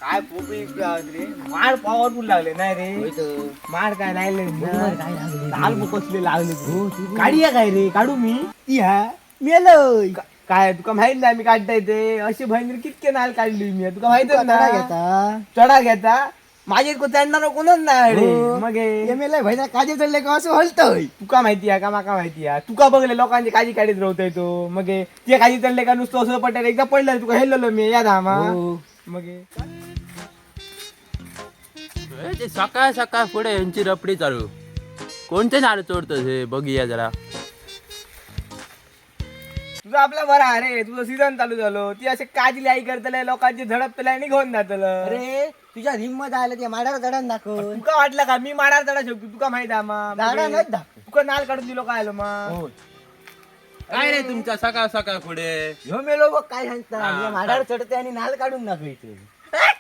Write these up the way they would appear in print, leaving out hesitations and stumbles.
काय पोपी रे माड पॉवरफुल लागले नाही रे माड काय लागले लाल कसले लागले गाडी आहे काय रे काढू मी ती हा मेलोय काय तुका माहित नाही मी काढता येते अशी भयंकर कितके नाल काढली मी तुका माहित ना चढा घेता माझे चढणार कोणच नाही मग भाईना काजी चढले का असं हलतय. तुका माहिती आहे का माका माहिती आहे तुका बघले लोकांची काळजी काढीत राहतोय तो मग ते काळजी चढले का नुसतं असं पटेल एकदा पडलं तुका हेललो मी या धामा मग ते सकाळ सकाळ पुढे यांची रपडी चालू कोणते नारळ चोरतोस हे बघूया जरा. तुझं आपला बरा अरे तुझं सीझन चालू झालो ती असे काजली आई करतले लोकांची झडपतले आणि घेऊन जातलं. अरे तुझ्या हिंमत आलं ते माडावर चढान दाखव. तुका वाटलं का मी माडार चढा शकतो तुका माहित आहे मा झाडानच दाखव. तुका नाल काढून दिलो काय आलो मा काय रे तुमचा सकाळ सकाळ पुढे ह्यो मेलो बघ काय सांगता माडावर चढते आणि नाल काढून दाखवायचं.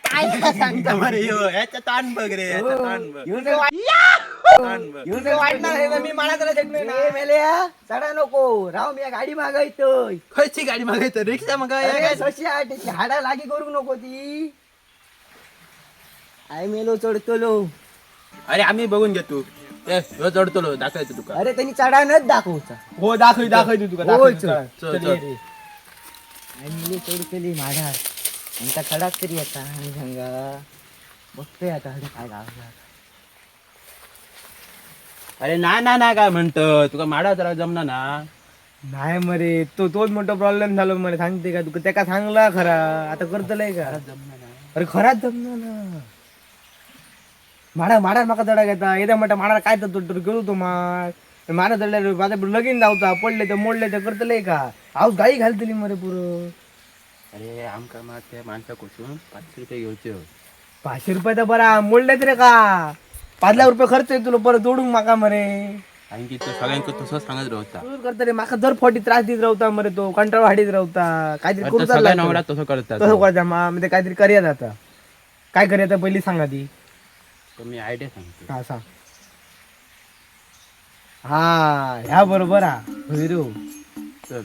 काय सांगता बरे याचा ताण बघ रे याचा ताण बघ ह्यो जर ताण बघ. तुझं वाटणार आहे ना मी माडा चढा शकतो ना ए मेल्या चढा नको राव मी गाडी मागायचोय. खयची गाडी मागायचं रिक्षा मग अरे सशी आठ हाडा लागी करू नको ती. आय मेलो चढतलो. अरे आम्ही बघून घेतो ह्यो चढतलो दाखवायचं तुका. अरे त्यांनी चढानच दाखवचा. हो दाखव दाखव तुका होय, दाखव चल, चल, चल, ये चल. रे. आणि मिले चढतली माडा त्यांचा खडाच तरी आता आणि सांगा बघतोय आता हडे काय गावला. अरे ना ना ना काय म्हणतो तुका माडा जरा जमना ना. नाही मरे तोच मोठा प्रॉब्लेम झालो मला सांगते का तुका त्याका सांगला खरा आता करतलंय का अरे खराच जमना ना माडा माडा माका चढा घेता येत्या म्हणता माडा काय तर गेलो तो माडा चढल्या माझ्या लगीन जावता पडले तर मोडले तर करतलंय का आऊस गाई घालतली मरे पुरं. अरे आमका मग त्या माणसाकडून 500 रुपये घ्यायचे. 500 रुपये तर बरा मोडले रे का 5 लाख रुपये खर्च आहे तुला परत जोडून माका मरे कारण की तो सगळ्यांक तसं सांगत राहता. तू करता रे माका दर फोटी त्रास देत राहता मरे तो कंटाळ वाढीत राहता काहीतरी करू सगळ्या चालला नवरा तो. तसं करतात. तसं करता म्हणजे काहीतरी करूया आता काय करूया पहिली सांगा ती तर मी आयडिया सांगतो. हा सांग हा ह्या बरोबर हा भैरू चल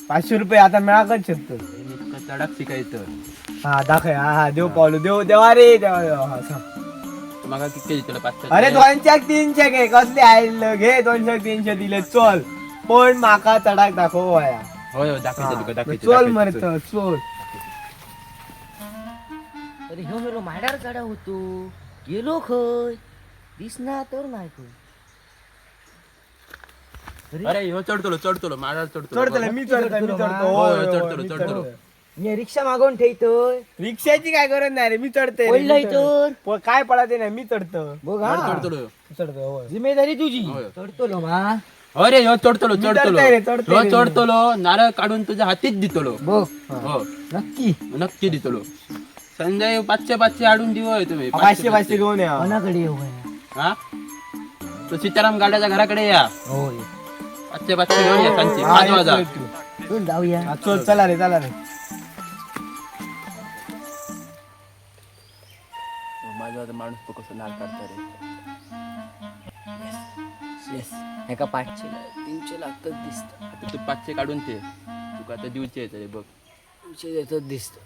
500 रुपये आता मिळाकच शकतो मी तुका चढाक शिकायचं. हा दाखव हा हा देव पावलो देव देवा रे देवा देवा हा सांग मग किती दिलं 500. अरे 200 300 घे कसले आयलं घे 200 300 दिले चल पण माका चढाक दाखव वया होय होय दाखवायचं तुका चल दाखवायचं. मरत चल अरे ह्यो मेलो माडावर चढा होतो गेलो खय दिसना तर नाही खय. अरे ह्यो चढतलो माडावर चढतलो. चढतले मी चढतो मी चढतो होय, होय, होय, चढतो, मी चढतो. चढतो. मी रिक्षा मागवून ठेवतोय रिक्षाची काय गरज नाही रे मी चढते रे, पहिला मी चढतो. इथं काय पळते नाही मी चढतो बघ हा चढतलो. चढतो होय. जिम्मेदारी तुझी होय. चढतलो मा अरे ह्यो चढतलो मी चढतोय रे, चढतोय ह्यो रे. चढतलो नारळ काढून तुझ्या हातीत दितलो. बघ हो नक्की नक्की दितलो. संजय 500 आडून दिवोय तुम्ही 500 घेऊन या कोणाकडे येऊ आहे? हा तो सीताराम गाड्याच्या घराकडे या होय 500 घेऊन या सांची हा, 5 वाजा. येतो, येतो. चल जाऊया. हा, चल चला रे चला रे माझा माणूस तो कसं नाल काढता रे. येस एका 500 लागतात दिसत आता तू 500 काढून ते तुका आता दिवचे येत रे बघ. 500 देतात दिसत.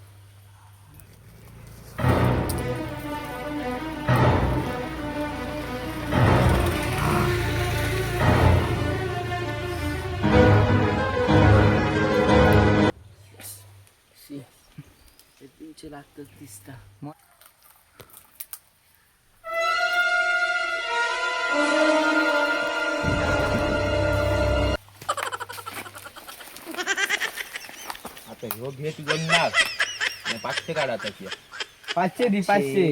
लागतात दिसत. आता ह्यो घे तुझं नाल 500 काढा आता ती. 500 दी 500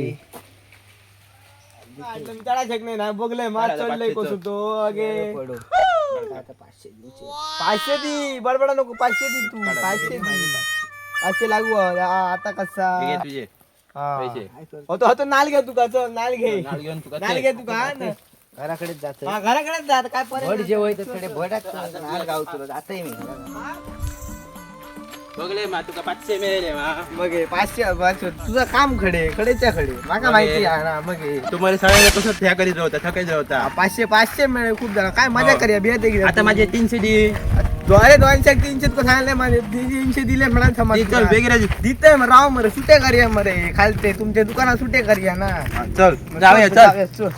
चढा शक नाही ना बघलंय मा चढा, चढलंय 500 कसं तो अगे पडो आता 500 दिवचे 500 दी बडबडा नको 500 दी तू 500 दी 500 लागू आता कसा हे घे तुझे हा. पैसे. होतो होतो नाल घे तुका चल नाल घे नाल घेऊन तुका नाल ते. घे तुका घराकडेच जात हा घराकडे जात काय भट पर्यंत जेवाय तर कडे भटात नाल गाव तुला जातय मी बघले मा तुका 500 मिळेल मा. मग 500 तुझं काम खडेच्या खडे माका माहिती आहे ना मग तुम्हाला सगळ्यांना कसं त्या करीत होता थकायचं होता. 500 मिळेल खूप जण काय मजा हो. करूया बिया ते आता माझे 300 दे. अरे 200-300 तुका सांगले माझे 300 दिले म्हणा समाज चल बेगिराजी दिते मग राव मरे सुटे करूया मरे खालते तुमच्या दुकानात सुटे करूया ना चल जाऊया चल चल